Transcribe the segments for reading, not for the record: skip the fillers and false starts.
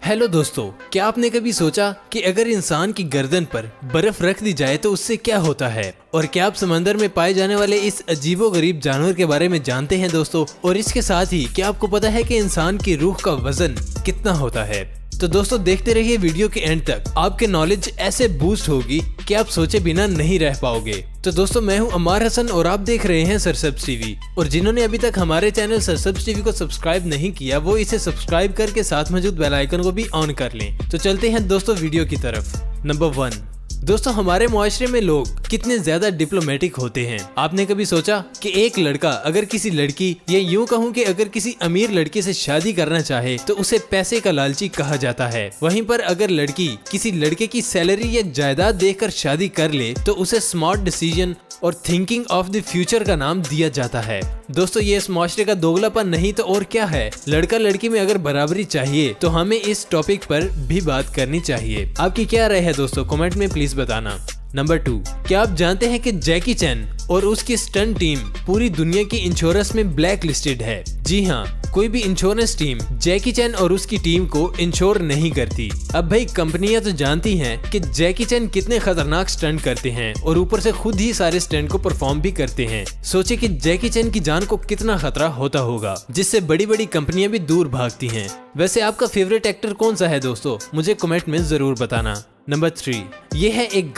Hello दोस्तों, क्या आपने कभी सोचा कि अगर इंसान की गर्दन पर बर्फ रख दी जाए तो उससे क्या होता है? और क्या आप समंदर में पाए जाने वाले इस अजीबोगरीब जानवर के बारे में जानते हैं दोस्तों? और इसके साथ ही क्या आपको पता है कि इंसान की रूह का वजन कितना होता है? तो दोस्तों देखते रहिए वीडियो के एंड तक, आपके नॉलेज ऐसे बूस्ट होगी कि आप सोचे बिना नहीं रह पाओगे। तो दोस्तों मैं हूं अमार हसन और आप देख रहे हैं सरसब्ज टीवी। और जिन्होंने अभी तक हमारे चैनल सरसब्ज टीवी को सब्सक्राइब नहीं किया वो इसे सब्सक्राइब करके साथ मौजूद बेल आइकन को भी ऑन कर लें। तो चलते हैं दोस्तों वीडियो की तरफ। नंबर 1, दोस्तों हमारे मुआशरे में लोग कितने ज्यादा डिप्लोमेटिक होते हैं। आपने कभी सोचा कि एक लड़का अगर किसी लड़की या यूं कहूं कि अगर किसी अमीर लड़की से शादी करना चाहे तो उसे पैसे का लालची कहा जाता है। वहीं पर अगर लड़की किसी लड़के की सैलरी या जायदाद देखकर शादी कर ले तो उसे स्मार्ट डिसीजन और थिंकिंग ऑफ द फ्यूचर का नाम दिया जाता है। दोस्तों ये इस मुआशरे का दोगलापन नहीं तो और क्या है। लड़का लड़की में अगर बराबरी चाहिए तो हमें इस टॉपिक पर भी बात करनी चाहिए। आपकी क्या राय है दोस्तों, कमेंट में प्लीज बताना। नंबर 2, क्या आप जानते हैं कि जैकी चैन और उसकी स्टंट टीम पूरी दुनिया की इंश्योरेंस में ब्लैक लिस्टेड है? जी हाँ, कोई भी इंश्योरेंस टीम जैकी चैन और उसकी टीम को इंश्योर नहीं करती। अब भाई कंपनियां तो जानती हैं कि जैकी चैन कितने खतरनाक स्टंट करते हैं और ऊपर से खुद ही सारे स्टंट को परफॉर्म भी करते हैं। सोचे कि जैकी चैन की जान को कितना खतरा होता होगा, जिससे बड़ी बड़ी कंपनियां भी दूर भागती हैं। वैसे आपका फेवरेट एक्टर कौन सा है दोस्तों, मुझे कमेंट में जरूर बताना। नंबर 3, ये है एक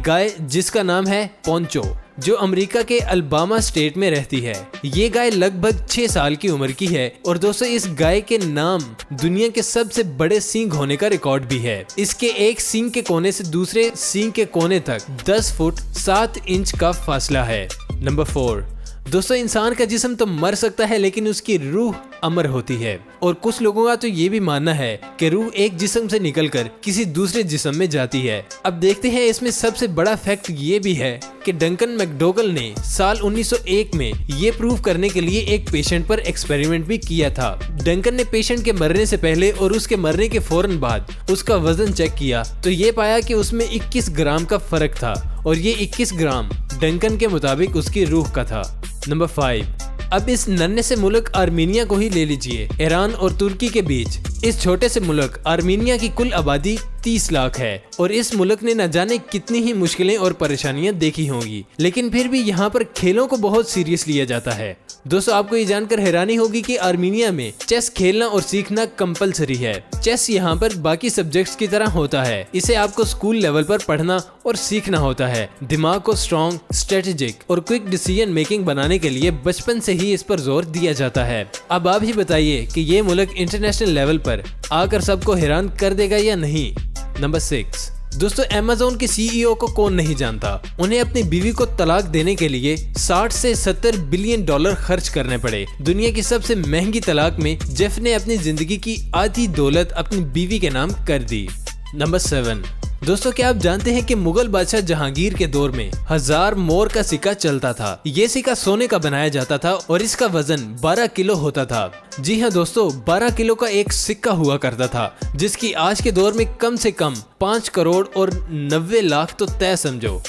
गाय जिसका नाम है पोंचो, जो अमेरिका के अल्बामा स्टेट में रहती है। ये गाय लगभग 6 साल की उम्र की है और दोस्तों इस गाय के नाम दुनिया के सबसे बड़े सींग होने का रिकॉर्ड भी है। इसके एक सींग के कोने से दूसरे सींग के कोने तक 10 फुट 7 इंच का फासला है। नंबर 4, दोस्तों इंसान का जिस्म तो मर सकता है लेकिन उसकी रूह अमर होती है। और कुछ लोगों का तो ये भी मानना है कि रूह एक जिस्म से निकलकर किसी दूसरे जिस्म में जाती है। अब देखते हैं इसमें सबसे बड़ा फैक्ट ये भी है कि डंकन मैकडोगल ने साल 1901 में ये प्रूव करने के लिए एक पेशेंट पर एक्सपेरिमेंट भी किया था। डंकन ने पेशेंट के मरने से पहले और उसके मरने के फौरन बाद उसका वजन चेक किया तो ये पाया कि उसमें 21 ग्राम का फर्क था और ये 21 ग्राम डंकन के मुताबिक उसकी रूह का था। नंबर 5, अब इस नन्हे से मुल्क आर्मीनिया को ही ले लीजिए। ईरान और तुर्की के बीच इस छोटे से मुल्क आर्मीनिया की कुल आबादी 30 लाख है और इस मुल्क ने न जाने कितनी ही मुश्किलें और परेशानियां देखी होंगी, लेकिन फिर भी यहाँ पर खेलों को बहुत सीरियस लिया जाता है। दोस्तों आपको ये जानकर हैरानी होगी कि आर्मीनिया में चेस खेलना और सीखना कंपलसरी है। चेस यहाँ पर बाकी सब्जेक्ट्स की तरह होता है, इसे आपको स्कूल लेवल पर पढ़ना और सीखना होता है। दिमाग को स्ट्रॉन्ग, स्ट्रेटेजिक और क्विक डिसीजन मेकिंग बनाने के लिए बचपन से ही इस पर जोर दिया जाता है। अब आप ही बताइए कि ये मुल्क इंटरनेशनल लेवल पर आकर सबको हैरान कर देगा या नहीं। नंबर 6, दोस्तों अमेज़न के सीईओ को कौन नहीं जानता। उन्हें अपनी बीवी को तलाक देने के लिए 60 से 70 बिलियन डॉलर खर्च करने पड़े। दुनिया की सबसे महंगी तलाक में जेफ ने अपनी जिंदगी की आधी दौलत अपनी बीवी के नाम कर दी। नंबर 7, दोस्तों क्या आप जानते हैं कि मुगल बादशाह जहांगीर के दौर में 1000 मोर का सिक्का चलता था। ये सिक्का सोने का बनाया जाता था और इसका वजन 12 किलो होता था। जी हाँ दोस्तों, 12 किलो का एक सिक्का हुआ करता था, जिसकी आज के दौर में कम से कम 5 करोड़ और 90 लाख तो तय समझो।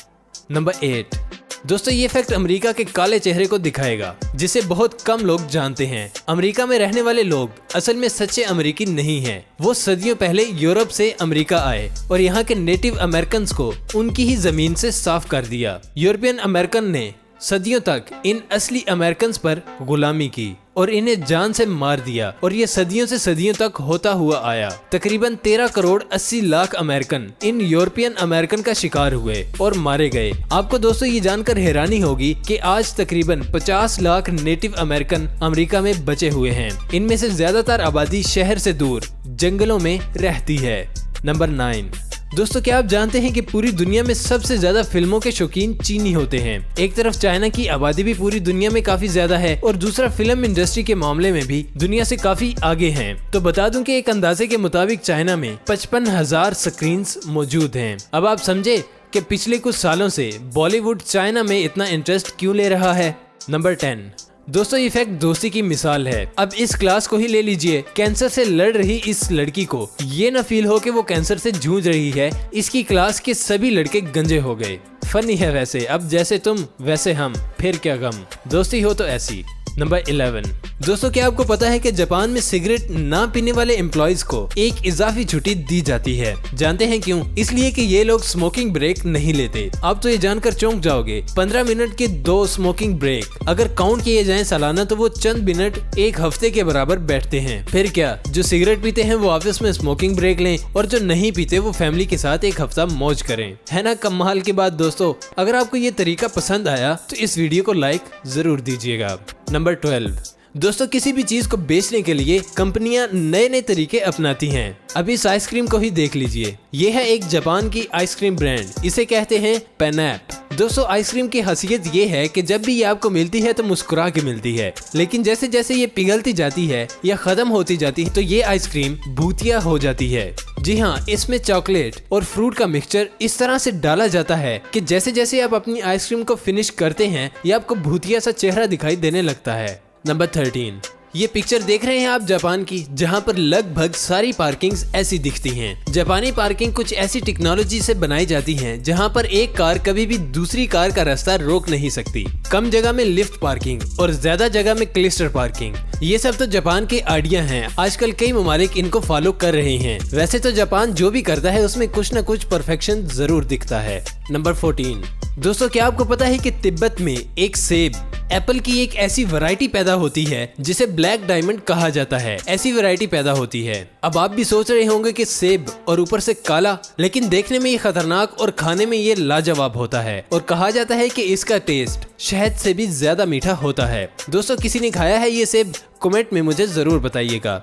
नंबर 8, दोस्तों ये फैक्ट अमेरिका के काले चेहरे को दिखाएगा जिसे बहुत कम लोग जानते हैं। अमेरिका में रहने वाले लोग असल में सच्चे अमेरिकी नहीं हैं। वो सदियों पहले यूरोप से अमेरिका आए और यहाँ के नेटिव अमेरिकन को उनकी ही जमीन से साफ कर दिया। यूरोपियन अमेरिकन ने सदियों तक इन असली अमेरिकन पर गुलामी की और इन्हें जान से मार दिया और ये सदियों से सदियों तक होता हुआ आया। तकरीबन 13 crore 80 lakh American in European American का शिकार हुए और मारे गए। आपको दोस्तों ये जानकर हैरानी होगी कि आज तकरीबन 50 लाख नेटिव अमेरिकन अमेरिका में बचे हुए हैं। इनमें से ज्यादातर आबादी शहर से दूर जंगलों में रहती है। नंबर 9, दोस्तों क्या आप जानते हैं कि पूरी दुनिया में सबसे ज्यादा फिल्मों के शौकीन चीनी होते हैं। एक तरफ चाइना की आबादी भी पूरी दुनिया में काफी ज्यादा है और दूसरा फिल्म इंडस्ट्री के मामले में भी दुनिया से काफी आगे हैं। तो बता दूं कि एक अंदाजे के मुताबिक चाइना में 55,000 स्क्रीन्स मौजूद हैं। अब आप समझे कि पिछले कुछ सालों से बॉलीवुड चाइना में इतना इंटरेस्ट क्यों ले रहा है। नंबर 10, दोस्तों ये फैक्ट दोस्ती की मिसाल है। अब इस क्लास को ही ले लीजिए। कैंसर से लड़ रही इस लड़की को ये न फील हो कि वो कैंसर से जूझ रही है। इसकी क्लास के सभी लड़के गंजे हो गए। फनी है वैसे, अब जैसे तुम वैसे हम, फिर क्या गम, दोस्ती हो तो ऐसी। नंबर 11। दोस्तों क्या आपको पता है कि जापान में सिगरेट ना पीने वाले एम्प्लॉइज को एक इजाफी छुट्टी दी जाती है। जानते हैं क्यों? इसलिए कि ये लोग स्मोकिंग ब्रेक नहीं लेते। आप तो ये जानकर चौंक जाओगे, 15 मिनट के 2 स्मोकिंग ब्रेक अगर काउंट किए जाएं सालाना तो वो चंद मिनट एक हफ्ते के बराबर बैठते हैं। फिर क्या, जो सिगरेट पीते हैं वो ऑफिस में स्मोकिंग ब्रेक लें और जो नहीं पीते वो फैमिली के साथ एक हफ्ता मौज करें। है ना कमाल की बात दोस्तों। अगर आपको ये तरीका पसंद आया तो इस वीडियो को लाइक जरूर दीजिएगा। नंबर 12। दोस्तों किसी भी चीज को बेचने के लिए कंपनियां नए नए तरीके अपनाती हैं। अभी इस आइसक्रीम को ही देख लीजिए। ये है एक जापान की आइसक्रीम ब्रांड, इसे कहते हैं पैनैप। दोस्तों आइसक्रीम की खासियत ये है कि जब भी ये आपको मिलती है तो मुस्कुरा के मिलती है, लेकिन जैसे जैसे ये पिघलती जाती है या खत्म होती जाती है तो ये आइसक्रीम भूतिया हो जाती है। जी हाँ, इसमें चॉकलेट और फ्रूट का मिक्सचर इस तरह से डाला जाता है कि जैसे जैसे आप अपनी आइसक्रीम को फिनिश करते हैं ये आपको भूतिया सा चेहरा दिखाई देने लगता है। नंबर 13। ये पिक्चर देख रहे हैं आप जापान की, जहाँ पर लगभग सारी पार्किंग्स ऐसी दिखती हैं। जापानी पार्किंग कुछ ऐसी टेक्नोलॉजी से बनाई जाती हैं जहाँ पर एक कार कभी भी दूसरी कार का रास्ता रोक नहीं सकती। कम जगह में लिफ्ट पार्किंग और ज्यादा जगह में क्लस्टर पार्किंग, ये सब तो जापान के आइडिया हैं। आजकल कई ममालिक इनको फॉलो कर रहे हैं। वैसे तो जापान जो भी करता है उसमें कुछ न कुछ परफेक्शन जरूर दिखता है। नंबर 14। दोस्तों क्या आपको पता है कि तिब्बत में एक सेब एप्पल की एक ऐसी वैरायटी पैदा होती है जिसे ब्लैक डायमंड कहा जाता है। ऐसी वैरायटी पैदा होती है। अब आप भी सोच रहे होंगे कि सेब और ऊपर से काला, लेकिन देखने में ये खतरनाक और खाने में ये लाजवाब होता है और कहा जाता है कि इसका टेस्ट शहद से भी ज्यादा मीठा होता है। दोस्तों किसी ने खाया है ये सेब? कमेंट में मुझे जरूर बताइएगा।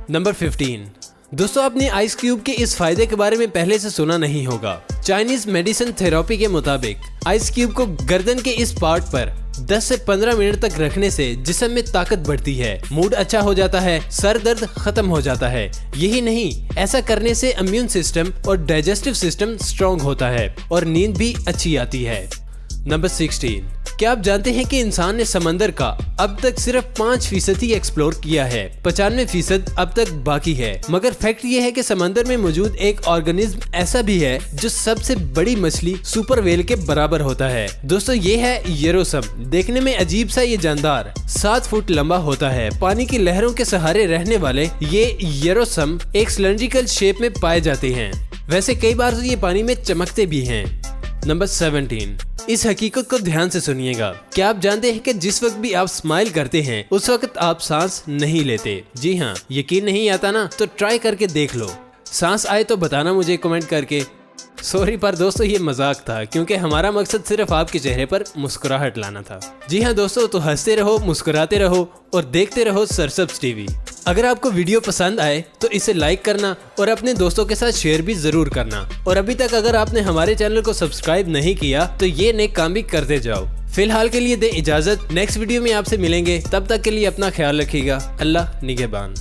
नंबर 15। दोस्तों आपने आइस क्यूब के इस फायदे के बारे में पहले से सुना नहीं होगा। चाइनीज मेडिसिन थेरेपी के मुताबिक आइस क्यूब को गर्दन के इस पार्ट पर 10 से 15 मिनट तक रखने से जिस्म में ताकत बढ़ती है, मूड अच्छा हो जाता है, सर दर्द खत्म हो जाता है। यही नहीं, ऐसा करने से इम्यून सिस्टम और डाइजेस्टिव सिस्टम स्ट्रॉन्ग होता है और नींद भी अच्छी आती है। नंबर 16। क्या आप जानते हैं कि इंसान ने समंदर का अब तक सिर्फ 5% ही एक्सप्लोर किया है, 95% अब तक बाकी है। मगर फैक्ट ये है कि समंदर में मौजूद एक ऑर्गेनिज्म ऐसा भी है जो सबसे बड़ी मछली सुपर व्हेल के बराबर होता है। दोस्तों ये है येरोसम। देखने में अजीब सा ये जानदार 7 फुट लंबा होता है। पानी की लहरों के सहारे रहने वाले ये येरोसम एक सिलेंड्रिकल शेप में पाए जाते हैं। वैसे कई बार तो ये पानी में चमकते भी हैं। नंबर 17। इस हकीकत को ध्यान से सुनिएगा। क्या आप जानते हैं कि जिस वक्त भी आप स्माइल करते हैं उस वक्त आप सांस नहीं लेते? जी हाँ, यकीन नहीं आता ना तो ट्राई करके देख लो। सांस आए तो बताना मुझे कमेंट करके। सॉरी पर दोस्तों ये मजाक था, क्योंकि हमारा मकसद सिर्फ आपके चेहरे पर मुस्कुराहट लाना था। जी हाँ दोस्तों, तो हंसते रहो, मुस्कुराते रहो और देखते रहो सरसब्ज टीवी। अगर आपको वीडियो पसंद आए तो इसे लाइक करना और अपने दोस्तों के साथ शेयर भी जरूर करना। और अभी तक अगर आपने हमारे चैनल को सब्सक्राइब नहीं किया तो ये नेक काम भी करते जाओ। फिलहाल के लिए दे इजाजत, नेक्स्ट वीडियो में आपसे मिलेंगे। तब तक के लिए अपना ख्याल रखिएगा। अल्लाह निगहबान।